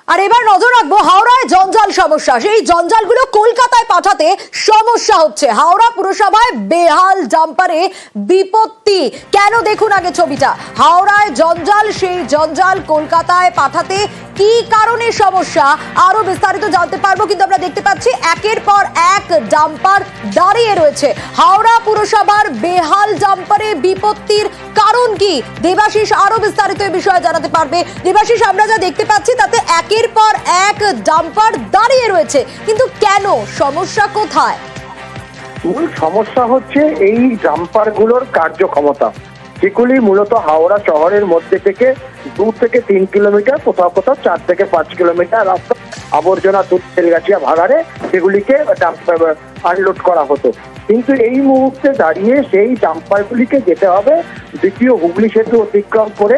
আর এবার নজর রাখবো হাওড়ায় জঞ্জাল সমস্যা। সেই জঞ্জালগুলো কলকাতায় পাঠাতে সমস্যা হচ্ছে। হাওড়া পুরসভায় বেহাল ডাম্পারে বিপত্তি কেন, দেখুন আগে ছবিটা। হাওড়ায় জঞ্জাল, সেই জঞ্জাল কলকাতায় পাঠাতে কি কারণে সমস্যা আরো বিস্তারিত জানতে পারবো, কিন্তু আমরা দেখতে পাচ্ছি একের পর এক ডাম্পার দাঁড়িয়ে রয়েছে। হাওড়া পুরসভার বেহাল ডাম্পারে বিপত্তির কারণ কি, দেবাশিস আরো বিস্তারিত এই বিষয়ে জানাতে পারবে। দেবাশিস, আমরা যা দেখতে পাচ্ছি তাতে একের পর এক ডাম্পার দাঁড়িয়ে রয়েছে, কিন্তু কেন, সমস্যা কোথায়? মূল সমস্যা হচ্ছে এই ডাম্পার গুলোর কার্যক্ষমতা, যেগুলি মূলত হাওড়া শহরের মধ্যে থেকে 2 থেকে 3 কিলোমিটার, কোথাও কোথাও 4 থেকে 5 কিলোমিটার রাস্তা আবর্জনা তেলগাছিয়া ভাগাড়ে সেগুলিকে আনলোড করা হতো। কিন্তু এই মুহূর্তে দাঁড়িয়ে সেই ডাম্পারগুলিকে যেতে হবে দ্বিতীয় হুগলি সেতু অতিক্রম করে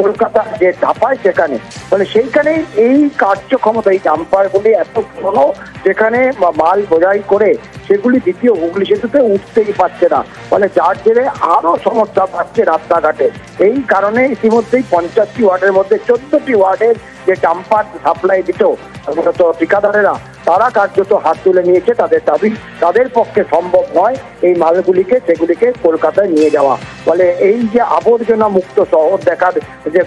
কলকাতার যে ধাপায় সেখানে, মানে সেইখানেই এই কার্যক্ষমতা, এই ডাম্পারগুলি এত পুরনো যেখানে মাল বোঝাই করে সেগুলি দ্বিতীয় হুগলি সেতুতে উঠতেই পারছে না, মানে যার জেরে আরো সমস্যা পাচ্ছে রাস্তাঘাটে। এই কারণে ইতিমধ্যেই 50টি ওয়ার্ডের মধ্যে 14টি ওয়ার্ডের যে ডাম্পার সাপ্লাই দিত মূলত ঠিকাদারেরা, তারা কার্যত হাত তুলে নিয়েছে। তাদের দাবি তাদের পক্ষে সম্ভব নয় এই মালগুলিকে সেগুলিকে কলকাতায় নিয়ে যাওয়া। ফলে এই যে আবর্জনা মুক্ত শহর দেখার যে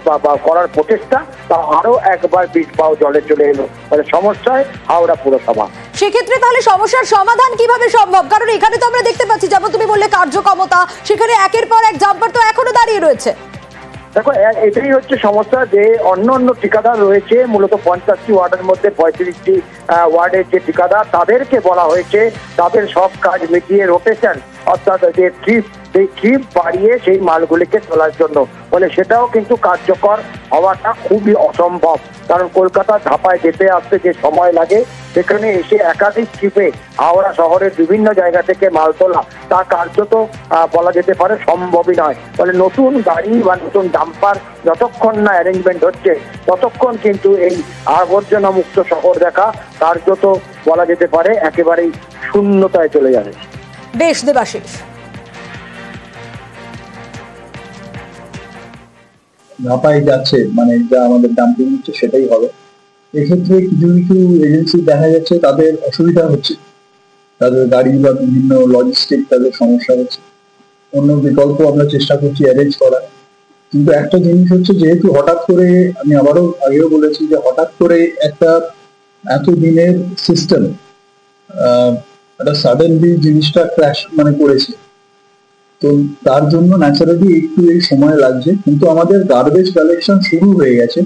করার প্রচেষ্টা, তা আরো একবার বিষ পাও জলে চলে এলো। ফলে সমস্যায় হাওড়া পুরসভা। সেক্ষেত্রে তাহলে সমস্যার সমাধান কিভাবে সম্ভব? কারণ এখানে তো আমরা দেখতে পাচ্ছি, যেমন তুমি বললে কার্যক্ষমতা, সেখানে একের পর এক ডাম্পার তো এখনো দাঁড়িয়ে রয়েছে। দেখো, এটাই হচ্ছে সমস্যা যে অন্য ঠিকাদার রয়েছে মূলত 50টি ওয়ার্ডের মধ্যে 35টি ওয়ার্ডের যে ঠিকাদার, তাদেরকে বলা হয়েছে তাদের সব কাজ মিটিয়ে রোটেশন, অর্থাৎ যে ট্রিপ বাড়িয়ে সেই মালগুলিকে তোলার জন্য। ফলে সেটাও কিন্তু কার্যকর হওয়াটা খুবই অসম্ভব, কারণ কলকাতার ধাপায় যেতে আসতে যে সময় লাগে, সেখানে এসে একাধিক ট্রিপে হাওড়া শহরের বিভিন্ন জায়গা থেকে মাল তোলা তা কার্যত বলা যেতে পারে সম্ভবই নয়। ফলে নতুন গাড়ি বা নতুন ডাম্পার যতক্ষণ না অ্যারেঞ্জমেন্ট হচ্ছে ততক্ষণ কিন্তু এই আবর্জনা মুক্ত শহর দেখা কার্যত বলা যেতে পারে একেবারেই শূন্যতায় চলে যাবে। বেশ দেবাশিস, ধাপায় যাচ্ছে মানে যা আমাদের ডাম্পিং হচ্ছে সেটাই হবে। এক্ষেত্রে কিছু কিছু এজেন্সি দেখা যাচ্ছে তাদের অসুবিধা হচ্ছে, তাদের গাড়ি বা বিভিন্ন লজিস্টিক তাদের সমস্যা হচ্ছে। অন্য বিকল্প আমরা চেষ্টা করছি অ্যারেঞ্জ করার। কিন্তু একটা জিনিস হচ্ছে, যেহেতু হঠাৎ করে, আমি আবারও আগেও বলেছি যে হঠাৎ করে একটা এত দিনের সিস্টেম একটা সাডেনলি জিনিসটা ক্র্যাশ মানে করেছে, তো তার জন্য ন্যাচারালি একটু এই সময় লাগছে। কিন্তু আমাদের গার্বেজ কালেকশন শুরু হয়ে গেছে।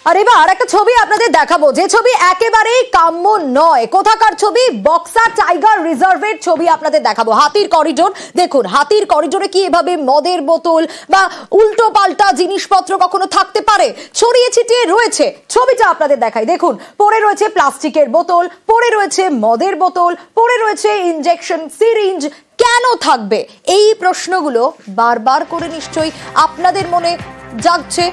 আর এবার একটা ছবি আপনাদের দেখাবো, যে ছবি একেবারেই কাম্য নয়। কোথাকার ছবি? বক্সা টাইগার রিজার্ভের ছবি আপনাদের দেখাবো। হাতির করিডোর দেখুন, হাতির করিডোরে কি এভাবে মদের বোতল বা উল্টো পাল্টা জিনিসপত্র কখনো থাকতে পারে? ছড়িয়ে ছিটিয়ে রয়েছে। ছবিটা আপনাদের দেখাই, দেখুন, পড়ে রয়েছে প্লাস্টিকের বোতল, পড়ে রয়েছে মদের বোতল, পড়ে রয়েছে ইনজেকশন সিরিঞ্জ। কেন থাকবে? এই প্রশ্নগুলো বারবার করে নিশ্চয়ই আপনাদের মনে জাগছে।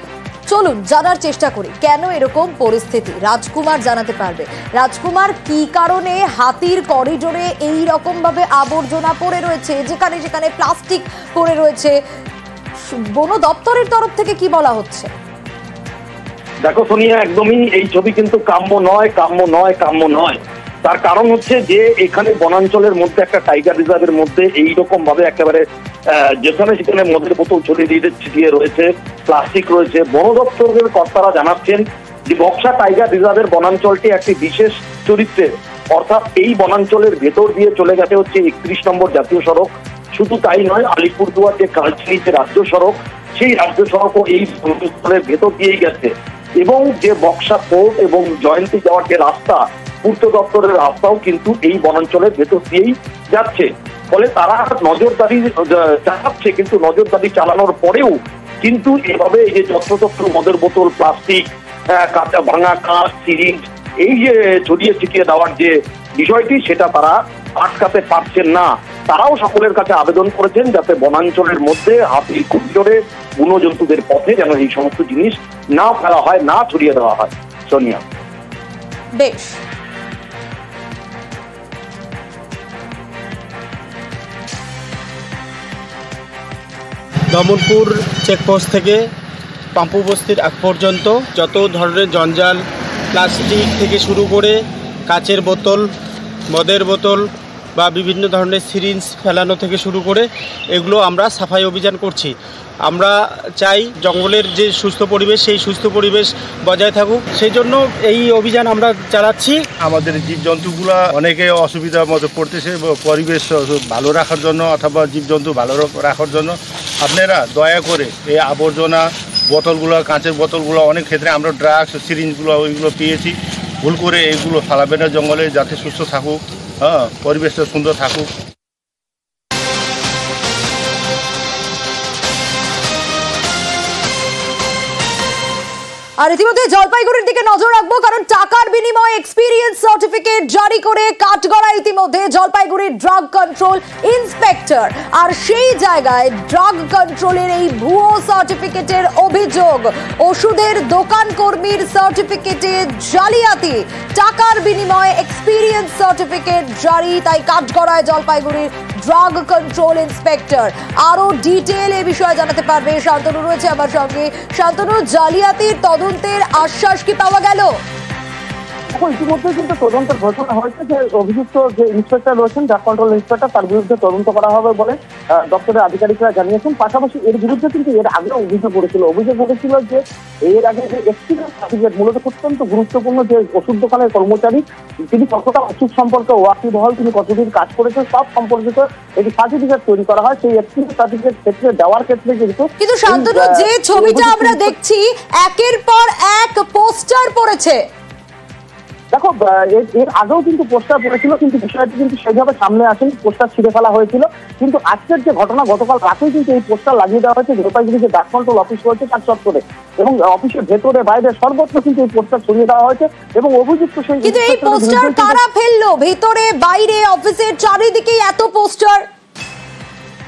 চলুন জানার চেষ্টা করি কেন এরকম পরিস্থিতি। রাজকুমার জানাতে পারবে। রাজকুমার, কি কারণে হাতির করিডোরে এই রকম ভাবে আবর্জনা পড়ে রয়েছে, যেখানে যেখানে প্লাস্টিক পড়ে রয়েছে? বন দপ্তরের তরফ থেকে কি বলা হচ্ছে? দেখো সোনিয়া, একদমই এই ছবি কিন্তু কাম্য নয়, কাম্য নয়, কাম্য নয়। তার কারণ হচ্ছে যে এখানে বনাঞ্চলের মধ্যে একটা টাইগার রিজার্ভের মধ্যে এইরকম ভাবে একেবারে যেখানে সেখানে মদের বোতল ছিটিয়ে রয়েছে, প্লাস্টিক রয়েছে। বন দপ্তরের কর্তারা জানাচ্ছেন যে বক্সা টাইগার রিজার্ভের বনাঞ্চলটি একটি বিশেষ চরিত্রের, অর্থাৎ এই বনাঞ্চলের ভেতর দিয়ে চলে গেছে হচ্ছে 31 নম্বর জাতীয় সড়ক। শুধু তাই নয়, আলিপুরদুয়ার যে কালচিনি রাজ্য সড়ক, সেই রাজ্য সড়কও এই বনাঞ্চলের ভেতর দিয়েই গেছে। এবং যে বক্সা কোর্ট এবং জয়ন্তী যাওয়ার যে রাস্তা, পূর্ত দপ্তরের রাস্তাও কিন্তু এই বনাঞ্চলের ভেতর দিয়েই যাচ্ছে। ফলে তারা নজরদারি চালাচ্ছে, কিন্তু নজরদারি চালানোর পরেও কিন্তু এভাবে এই যে যত্রতত্র মদের বোতল, প্লাস্টিক, কাঁচা ভাঙা কাঁচ, সিরিঞ্জ, এই যে ছড়িয়ে ছিটিয়ে দেওয়ার যে বিষয়টি, সেটা তারা আটকাতে পারছেন না। তারাও সকলের কাছে আবেদন করেছেন যাতে বনাঞ্চলের মধ্যে হাতির করিডোরে বন্যজন্তুদের পথে যেন এই সমস্ত জিনিস না ফেলা হয়, না ছড়িয়ে দেওয়া হয়। সোনিয়া, বেশ, দমনপুর চেকপোস্ট থেকে পাম্পু বস্তির আগ পর্যন্ত যত ধরনের জঞ্জাল, প্লাস্টিক থেকে শুরু করে কাচের বোতল, মদের বোতল বা বিভিন্ন ধরনের সিরিঞ্জ ফেলানো থেকে শুরু করে এগুলো আমরা সাফাই অভিযান করছি। আমরা চাই জঙ্গলের যে সুস্থ পরিবেশ, সেই সুস্থ পরিবেশ বজায় থাকুক, সেই জন্য এই অভিযান আমরা চালাচ্ছি। আমাদের জীবজন্তুগুলো অনেকে অসুবিধার মধ্যে পড়তেছে, পরিবেশ ভালো রাখার জন্য অথবা জীবজন্তু ভালো রাখার জন্য আপনারা দয়া করে এই আবর্জনা বোতলগুলো, কাঁচের বোতলগুলো, অনেক ক্ষেত্রে আমরা ড্রাগস, সিরিঞ্জগুলো ওইগুলো পেয়েছি, ভুল করে এইগুলো ফালাবেন না জঙ্গলে, যাতে সুস্থ থাকুক, পরিবেশটা সুন্দর থাকুক। আর ইতিমধ্যে জলপাইগুড়ির দিকে নজর রাখবো, কারণ টাকার বিনিময়ে এক্সপিরিয়েন্স সার্টিফিকেট জারি করে কাঠগড়ায় ইতিমধ্যে জলপাইগুড়ির ড্রাগ কন্ট্রোল ইন্সপেক্টর। আর সেই জায়গায় ড্রাগ কন্ট্রোলের এই ভুয়ো সার্টিফিকেটের অভিযোগ, ওষুধের দোকান কর্মীর সার্টিফিকেটে জালিয়াতি, টাকার বিনিময়ে এক্সপিরিয়েন্স সার্টিফিকেট জারি, তাই কাঠগড়ায় জলপাইগুড়ির ড্রাগ কন্ট্রোল ইন্সপেক্টর। আরো ডিটেল এ বিষয়ে জানাতে পারবে শান্তনু রয়েছে আমার সঙ্গে। শান্তনু, জালিয়াতির তদন্তের আশ্বাস কি পাওয়া গেল? ইতিমধ্যে কিন্তু তদন্তের ঘোষণা হয়েছে যে অভিযুক্ত যে ইন্সপেক্টর রয়েছেন, ড্রাগ কন্ট্রোল ইন্সপেক্টর, তার বিরুদ্ধে তদন্ত করা হবে বলে দপ্তরের আধিকারিকরা জানিয়েছেন। পাশাপাশি এর বিরুদ্ধে কিন্তু এর আগেও অভিযোগ উঠেছিল যে এর আগে যে এক্সপিরিয়েন্স সার্টিফিকেট, মূলত অত্যন্ত গুরুত্বপূর্ণ, যে ওষুধ দোকানের কর্মচারী তিনি কতটা ওষুধ সম্পর্কে ওয়াকিবহাল, তিনি কতদিন কাজ করেছেন, সব সম্পর্কিত একটি সার্টিফিকেট তৈরি করা হয়। সেই এক্সপিরিয়েন্স সার্টিফিকেট ক্ষেত্রে দেওয়ার ক্ষেত্রে কিন্তু শান্তনু, যে ছবিটা আমরা দেখছি একের পর এক পোস্টার পড়েছে। দেখো, এর আগেও কিন্তু পোস্টার পড়েছিল, কিন্তু বিষয়টি কিন্তু সেইভাবে সামনে আসেনি, পোস্টার ছিঁড়ে ফেলা হয়েছিল। কিন্তু আজকের যে ঘটনা, গতকাল রাতেই কিন্তু এই পোস্টার লাগিয়ে দেওয়া হয়েছে জলপাইগুড়ি যে ড্রাগ কন্ট্রোল অফিস রয়েছে তার চত্বরে, এবং অফিসের ভেতরে বাইরে সর্বত্র কিন্তু এই পোস্টার ছড়িয়ে দেওয়া হয়েছে। এবং অভিযুক্ত সেই কিন্তু এই পোস্টার কারা ফেললো? ভেতরে বাইরে অফিসের চারিদিকে এত পোস্টার।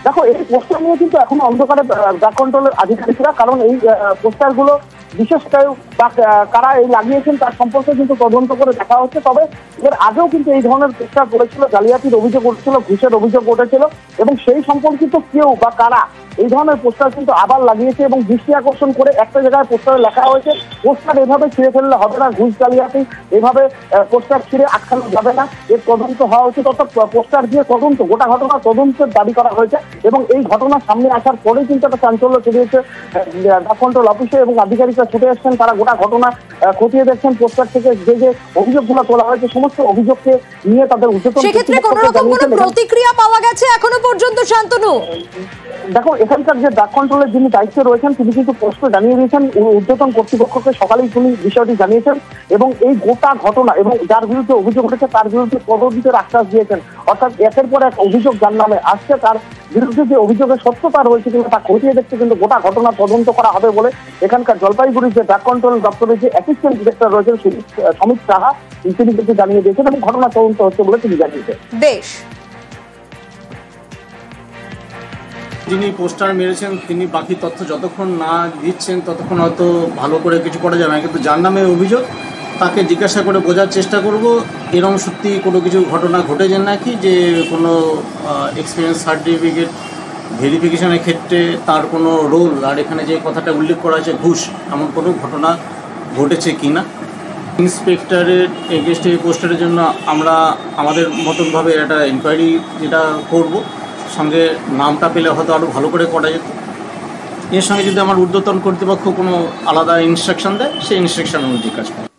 দেখো, এই পোস্টার নিয়ে কিন্তু এখনো অন্ধকারে ড্রাগ কন্ট্রোলের আধিকারিকরা, কারণ এই পোস্টারগুলো বিশেষ কেউ বা কারা এই লাগিয়েছেন তার সম্পর্কে কিন্তু তদন্ত করে দেখা হচ্ছে। তবে এর আগেও কিন্তু এই ধরনের পোস্টার করেছিল, জালিয়াতির অভিযোগ উঠেছিল, ঘুষের অভিযোগ উঠেছিল, এবং সেই সম্পর্কিত কেউ বা কারা এই ধরনের পোস্টার কিন্তু আবার লাগিয়েছে। এবং দৃষ্টি আকর্ষণ করে একটা জায়গায় পোস্টারে লেখা হয়েছে, পোস্টার এভাবে ছিঁড়ে ফেললে হবে না, ঘুষ জালিয়াতি এভাবে পোস্টার ছিঁড়ে আটকানো যাবে না, এর তদন্ত হওয়া উচিত। অর্থাৎ পোস্টার দিয়ে তদন্ত, গোটা ঘটনা তদন্তের দাবি করা হয়েছে। এবং এই ঘটনা সামনে আসার পরেই কিন্তু একটা চাঞ্চল্য ছড়িয়েছে ড্রাগ কন্ট্রোল অফিসে, এবং আধিকারিকরা ছুটে এসছেন, তারা গোটা ঘটনা খতিয়ে দেখছেন। পোস্টার থেকে যে অভিযোগগুলো তোলা হয়েছে, সমস্ত অভিযোগকে নিয়ে তাদের উদ্যোতন। সেক্ষেত্রে কোনো রকম কোনো প্রতিক্রিয়া পাওয়া গেছে এখনো পর্যন্ত শান্তনু? দেখো, এখানকার যে ড্রাগ কন্ট্রোলের যিনি দায়িত্বে রয়েছেন তিনি কিন্তু স্পষ্ট জানিয়ে দিয়েছেন, ঊর্ধ্বতন কর্তৃপক্ষকে সকালেই তিনি বিষয়টি জানিয়েছেন, এবং এই গোটা ঘটনা এবং যার বিরুদ্ধে অভিযোগ উঠেছে তার বিরুদ্ধে তদন্তের আশ্বাস দিয়েছেন। অর্থাৎ একের পর এক অভিযোগ যার নামে আসছে, তার বিরুদ্ধে যে অভিযোগের সত্যতা রয়েছে কিন্তু তা খতিয়ে দেখতে কিন্তু গোটা ঘটনা তদন্ত করা হবে বলে এখানকার জলপাইগুড়ির যে ড্রাগ কন্ট্রোল দপ্তরের যে অ্যাসিস্ট্যান্ট ডিরেক্টর রয়েছেন সমিত সাহা, তিনি কিন্তু জানিয়ে দিয়েছেন, এবং ঘটনা তদন্ত হচ্ছে বলে তিনি জানিয়েছেন। বেশ, যিনি পোস্টার মেরেছেন তিনি বাকি তথ্য যতক্ষণ না দিচ্ছেন ততক্ষণ হয়তো ভালো করে কিছু করা যাবে না, কিন্তু যার নামে অভিযোগ তাকে জিজ্ঞাসা করে বোঝার চেষ্টা করব এরকম সত্যি কোনো কিছু ঘটনা ঘটেছে নাকি, যে কোনো এক্সপিরিয়েন্স সার্টিফিকেট ভেরিফিকেশনের ক্ষেত্রে তার কোনো রোল, আর এখানে যে কথাটা উল্লেখ করা আছে ঘুষ, এমন কোনো ঘটনা ঘটেছে কি না। ইন্সপেক্টরের এগেস্টে এই পোস্টারের জন্য আমরা আমাদের মতনভাবে একটা ইনকোয়ারি যেটা করব, সঙ্গে নামটা পেলে হয়তো আরও ভালো করে করা যেত। এর সঙ্গে যদি আমার ঊর্ধ্বতন কর্তৃপক্ষ কোনো আলাদা ইনস্ট্রাকশন দেয় সেই ইনস্ট্রাকশন অনুযায়ী কাজ করে।